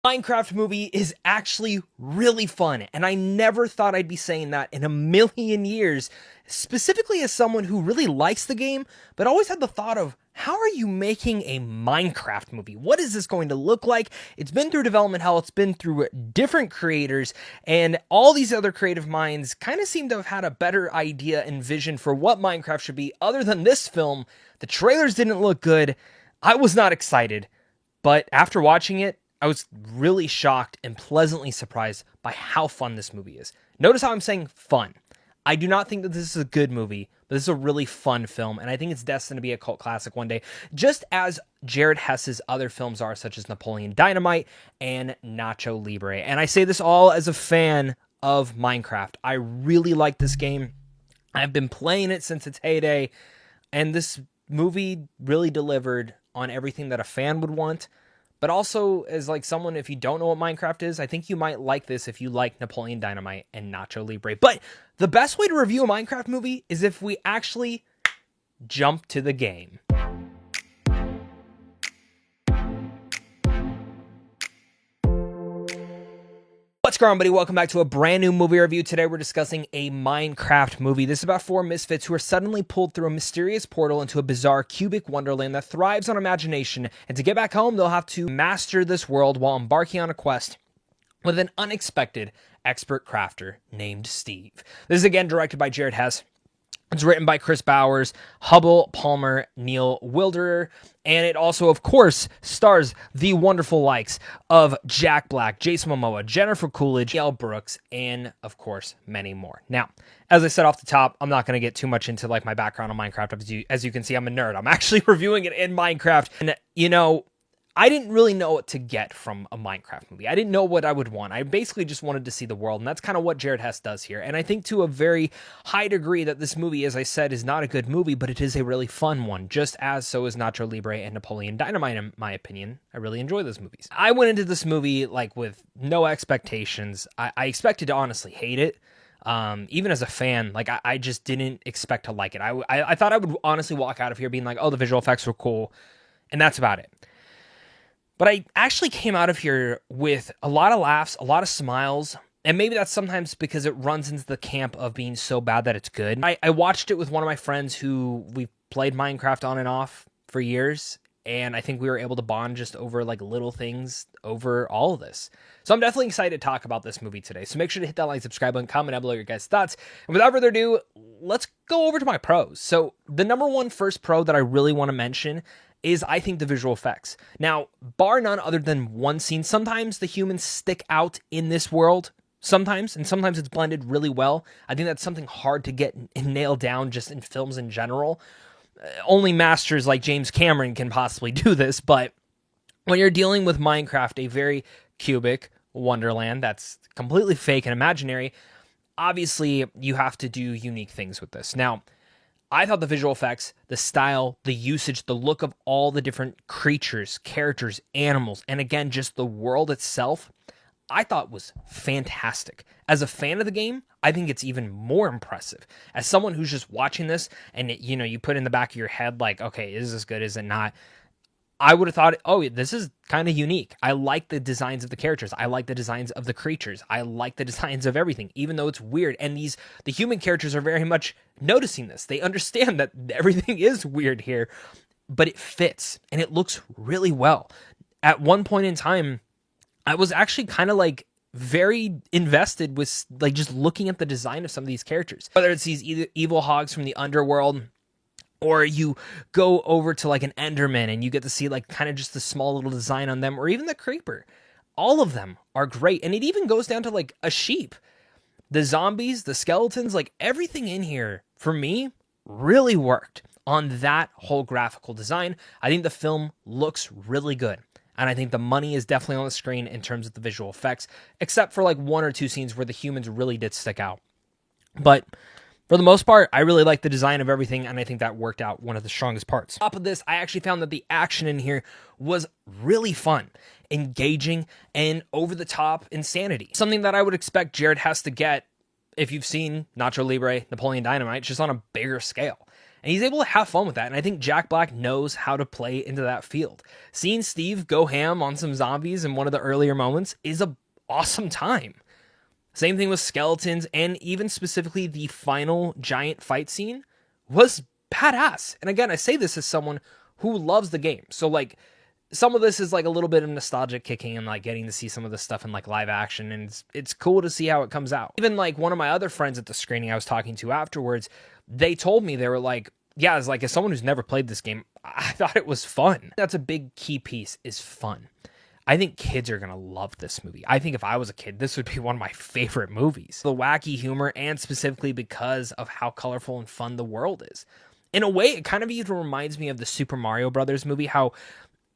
Minecraft movie is actually really fun, and I never thought I'd be saying that in a million years, specifically as someone who really likes the game, but always had the thought of, how are you making a Minecraft movie? What is this going to look like? It's been through development hell, it's been through different creators, and all these other creative minds kind of seem to have had a better idea and vision for what Minecraft should be, other than this film. The trailers didn't look good. I was not excited, but after watching it, I was really shocked and pleasantly surprised by how fun this movie is. Notice how I'm saying fun. I do not think that this is a good movie, but this is a really fun film, and I think it's destined to be a cult classic one day, just as Jared Hess's other films are, such as Napoleon Dynamite and Nacho Libre. And I say this all as a fan of Minecraft. I really like this game. I've been playing it since its heyday, and this movie really delivered on everything that a fan would want. But also, as like someone, if you don't know what Minecraft is, I think you might like this if you like Napoleon Dynamite and Nacho Libre. But the best way to review a Minecraft movie is if we actually jump to the game. What's going on, buddy? Welcome back to a brand new movie review. Today we're discussing a Minecraft movie. This is about four misfits who are suddenly pulled through a mysterious portal into a bizarre cubic wonderland that thrives on imagination, and to get back home they'll have to master this world while embarking on a quest with an unexpected expert crafter named Steve. This is again directed by Jared Hess. It's written by Chris Bowers, Hubble Palmer, Neil Wilderer, and it also, of course, stars the wonderful likes of Jack Black, Jason Momoa, Jennifer Coolidge, Mel Brooks, and, of course, many more. Now, as I said off the top, I'm not going to get too much into like my background on Minecraft. As you can see, I'm a nerd. I'm actually reviewing it in Minecraft, and, you know, I didn't really know what to get from a Minecraft movie. I didn't know what I would want. I basically just wanted to see the world, and that's kind of what Jared Hess does here. And I think to a very high degree that this movie, as I said, is not a good movie, but it is a really fun one, just as so is Nacho Libre and Napoleon Dynamite, in my opinion. I really enjoy those movies. I went into this movie like with no expectations. I expected to honestly hate it. Even as a fan, like I just didn't expect to like it. I thought I would honestly walk out of here being like, oh, the visual effects were cool, and that's about it. But I actually came out of here with a lot of laughs, a lot of smiles, and maybe that's sometimes because it runs into the camp of being so bad that it's good. I watched it with one of my friends who we played Minecraft on and off for years, and I think we were able to bond just over like little things over all of this. So I'm definitely excited to talk about this movie today. So make sure to hit that like, subscribe button, comment down below your guys' thoughts. And without further ado, let's go over to my pros. So the number one first pro that I really want to mention is, I think, the visual effects. Now, bar none other than one scene, sometimes the humans stick out in this world, sometimes, and sometimes it's blended really well. I think that's something hard to get and nail down just in films in general. Only masters like James Cameron can possibly do this, but when you're dealing with Minecraft, a very cubic wonderland that's completely fake and imaginary, obviously you have to do unique things with this. Now, I thought the visual effects, the style, the usage, the look of all the different creatures, characters, animals, and again, just the world itself, I thought was fantastic. As a fan of the game, I think it's even more impressive. As someone who's just watching this and, you know, you put in the back of your head like, okay, is this good, is it not? I would have thought, oh, this is kind of unique. I like the designs of the characters. I like the designs of the creatures. I like the designs of everything, even though it's weird. And the human characters are very much noticing this. They understand that everything is weird here, but it fits and it looks really well. At one point in time, I was actually kind of like very invested with like just looking at the design of some of these characters, whether it's these evil hogs from the underworld, or you go over to like an Enderman and you get to see like kind of just the small little design on them, or even the creeper. All of them are great. And it even goes down to like a sheep. The zombies, the skeletons, like everything in here for me really worked on that whole graphical design. I think the film looks really good. And I think the money is definitely on the screen in terms of the visual effects, except for like one or two scenes where the humans really did stick out. But for the most part, I really like the design of everything, and I think that worked out one of the strongest parts. On top of this, I actually found that the action in here was really fun, engaging, and over-the-top insanity. Something that I would expect Jared Hess to get if you've seen Nacho Libre, Napoleon Dynamite, just on a bigger scale. And he's able to have fun with that. And I think Jack Black knows how to play into that field. Seeing Steve go ham on some zombies in one of the earlier moments is a awesome time. Same thing with skeletons, and even specifically the final giant fight scene was badass. And again, I say this as someone who loves the game. So like, some of this is like a little bit of nostalgia kicking and like getting to see some of this stuff in like live action, and it's cool to see how it comes out. Even like one of my other friends at the screening I was talking to afterwards, they told me, they were like, yeah, it's like, as someone who's never played this game, I thought it was fun. That's a big key piece, is fun. I think kids are going to love this movie. I think if I was a kid, this would be one of my favorite movies. The wacky humor, and specifically because of how colorful and fun the world is. In a way, it kind of even reminds me of the Super Mario Brothers movie, how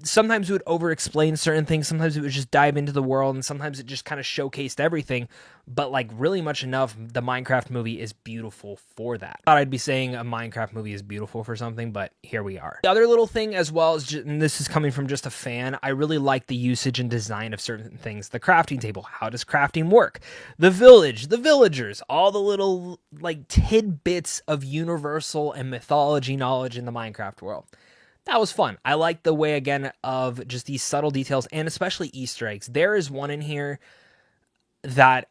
sometimes it would over-explain certain things, sometimes it would just dive into the world, and sometimes it just kind of showcased everything, but like really much enough, the Minecraft movie is beautiful for that. I thought I'd be saying a Minecraft movie is beautiful for something, but here we are. The other little thing as well is, and this is coming from just a fan, I really like the usage and design of certain things. The crafting table, how does crafting work? The village, the villagers, all the little like tidbits of universal and mythology knowledge in the Minecraft world. That was fun. I like the way, again, of just these subtle details, and especially Easter eggs. There is one in here that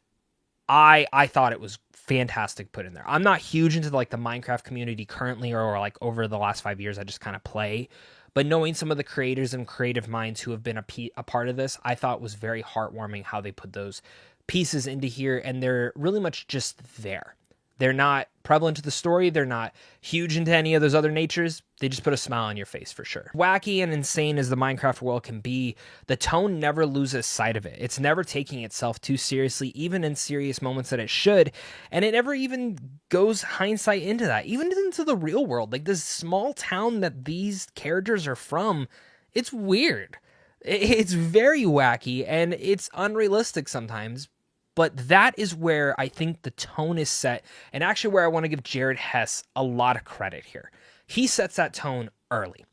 I thought it was fantastic put in there. I'm not huge into like the Minecraft community currently, or like over the last 5 years, I just kind of play. But knowing some of the creators and creative minds who have been a part of this, I thought was very heartwarming how they put those pieces into here, and they're really much just there. They're not prevalent to the story. They're not huge into any of those other natures. They just put a smile on your face for sure. Wacky and insane as the Minecraft world can be, the tone never loses sight of it. It's never taking itself too seriously, even in serious moments that it should. And it never even goes hindsight into that, even into the real world. Like this small town that these characters are from, it's weird. It's very wacky, and it's unrealistic sometimes. But that is where I think the tone is set, and actually where I want to give Jared Hess a lot of credit here. He sets that tone early.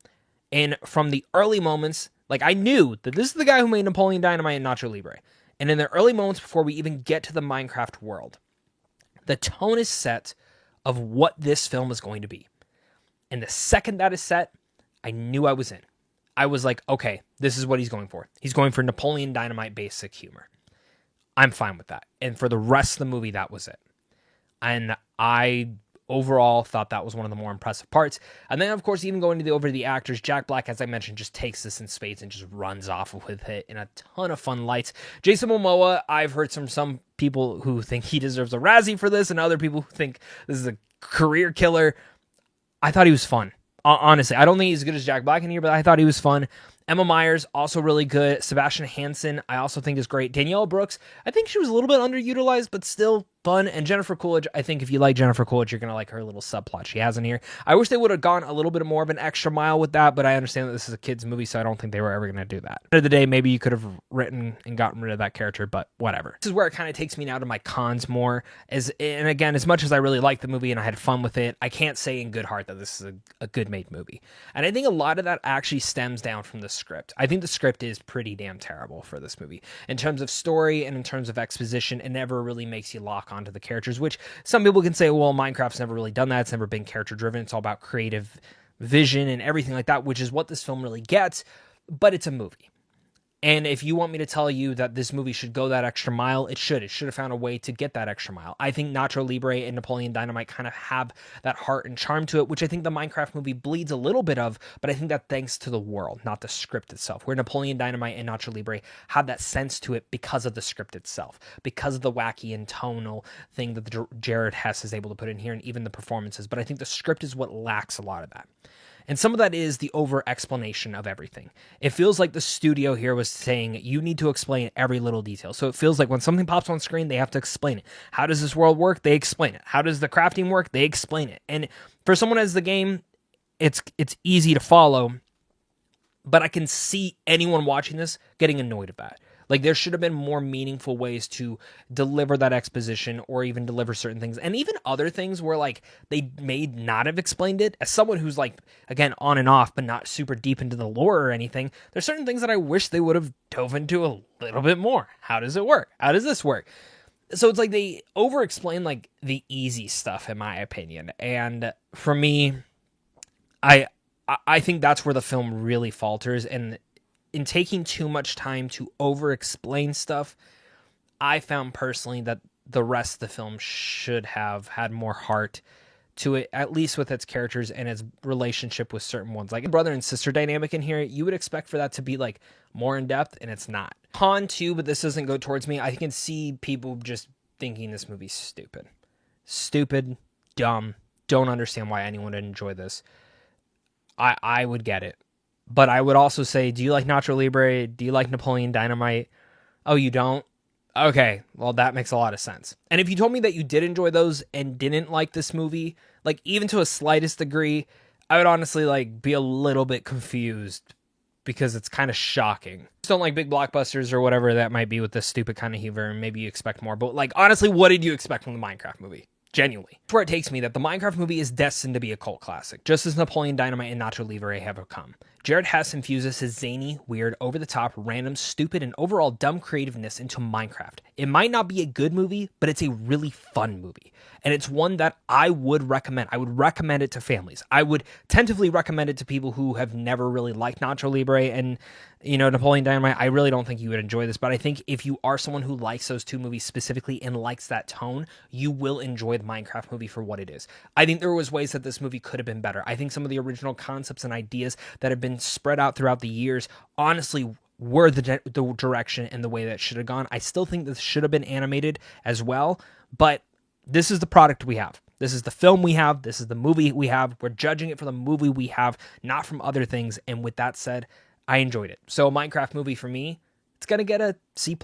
And from the early moments, like I knew that this is the guy who made Napoleon Dynamite and Nacho Libre. And in the early moments before we even get to the Minecraft world, the tone is set of what this film is going to be. And the second that is set, I knew I was in. I was like, okay, this is what he's going for. He's going for Napoleon Dynamite basic humor. I'm fine with that. And for the rest of the movie, that was it. And I overall thought that was one of the more impressive parts. And then, of course, even going to over the actors, Jack Black, as I mentioned, just takes this in spades and just runs off with it in a ton of fun lights. Jason Momoa, I've heard from some people who think he deserves a Razzie for this, and other people who think this is a career killer. I thought he was fun. Honestly, I don't think he's as good as Jack Black in here, but I thought he was fun. Emma Myers, also really good. Sebastian Hansen, I also think is great. Danielle Brooks, I think she was a little bit underutilized, but still fun. And Jennifer Coolidge, I think if you like Jennifer Coolidge, you're going to like her little subplot she has in here. I wish they would have gone a little bit more of an extra mile with that, but I understand that this is a kid's movie, so I don't think they were ever going to do that. At the end of the day, maybe you could have written and gotten rid of that character, but whatever. This is where it kind of takes me now to my cons more. And again, as much as I really liked the movie and I had fun with it, I can't say in good heart that this is a good made movie. And I think a lot of that actually stems down from the script. I think the script is pretty damn terrible for this movie. In terms of story and in terms of exposition, it never really makes you lock onto the characters, which some people can say, well, Minecraft's never really done that. It's never been character driven. It's all about creative vision and everything like that, which is what this film really gets, but it's a movie. And if you want me to tell you that this movie should go that extra mile, it should. It should have found a way to get that extra mile. I think Nacho Libre and Napoleon Dynamite kind of have that heart and charm to it, which I think the Minecraft movie bleeds a little bit of, but I think that thanks to the world, not the script itself, where Napoleon Dynamite and Nacho Libre have that sense to it because of the script itself, because of the wacky and tonal thing that Jared Hess is able to put in here, and even the performances. But I think the script is what lacks a lot of that. And some of that is the over-explanation of everything. It feels like the studio here was saying, you need to explain every little detail. So it feels like when something pops on screen, they have to explain it. How does this world work? They explain it. How does the crafting work? They explain it. And for someone as the game, it's easy to follow, but I can see anyone watching this getting annoyed at that. Like, there should have been more meaningful ways to deliver that exposition, or even deliver certain things. And even other things where, like, they may not have explained it. As someone who's, like, again, on and off, but not super deep into the lore or anything, there's certain things that I wish they would have dove into a little bit more. How does it work? How does this work? So it's like they over-explain, like, the easy stuff, in my opinion. And for me, I I think that's where the film really falters, and in taking too much time to over explain stuff, I found personally that the rest of the film should have had more heart to it, at least with its characters and its relationship with certain ones. Like brother and sister dynamic in here, you would expect for that to be like more in depth, and it's not. Con too, but this doesn't go towards me. I can see people just thinking this movie's stupid. Stupid, dumb, don't understand why anyone would enjoy this. I would get it. But I would also say, do you like Nacho Libre? Do you like Napoleon Dynamite? Oh, you don't? Okay, well, that makes a lot of sense. And if you told me that you did enjoy those and didn't like this movie, like even to a slightest degree, I would honestly like be a little bit confused because it's kind of shocking. Just don't like big blockbusters or whatever that might be with this stupid kind of humor, and maybe you expect more. But like honestly, what did you expect from the Minecraft movie? Genuinely. That's where it takes me that the Minecraft movie is destined to be a cult classic, just as Napoleon Dynamite and Nacho Libre have become. Jared Hess infuses his zany, weird, over-the-top, random, stupid, and overall dumb creativeness into Minecraft. It might not be a good movie, but it's a really fun movie. And it's one that I would recommend. I would recommend it to families. I would tentatively recommend it to people who have never really liked Nacho Libre and, you know, Napoleon Dynamite. I really don't think you would enjoy this, but I think if you are someone who likes those two movies specifically and likes that tone, you will enjoy the Minecraft movie for what it is. I think there was ways that this movie could have been better. I think some of the original concepts and ideas that have been spread out throughout the years honestly were the direction and the way that it should have gone. I still think this should have been animated as well, but this is the product we have. This is the film we have. This is the movie we have. We're judging it for the movie we have, not from other things. And with that said, I enjoyed it. So a Minecraft movie for me, it's going to get a C+.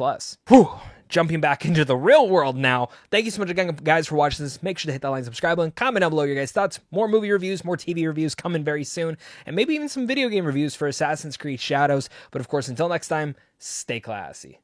Whew. Jumping back into the real world now. Thank you so much again, guys, for watching this. Make sure to hit that like and subscribe button. Comment down below your guys' thoughts. More movie reviews, more TV reviews coming very soon. And maybe even some video game reviews for Assassin's Creed Shadows. But of course, until next time, stay classy.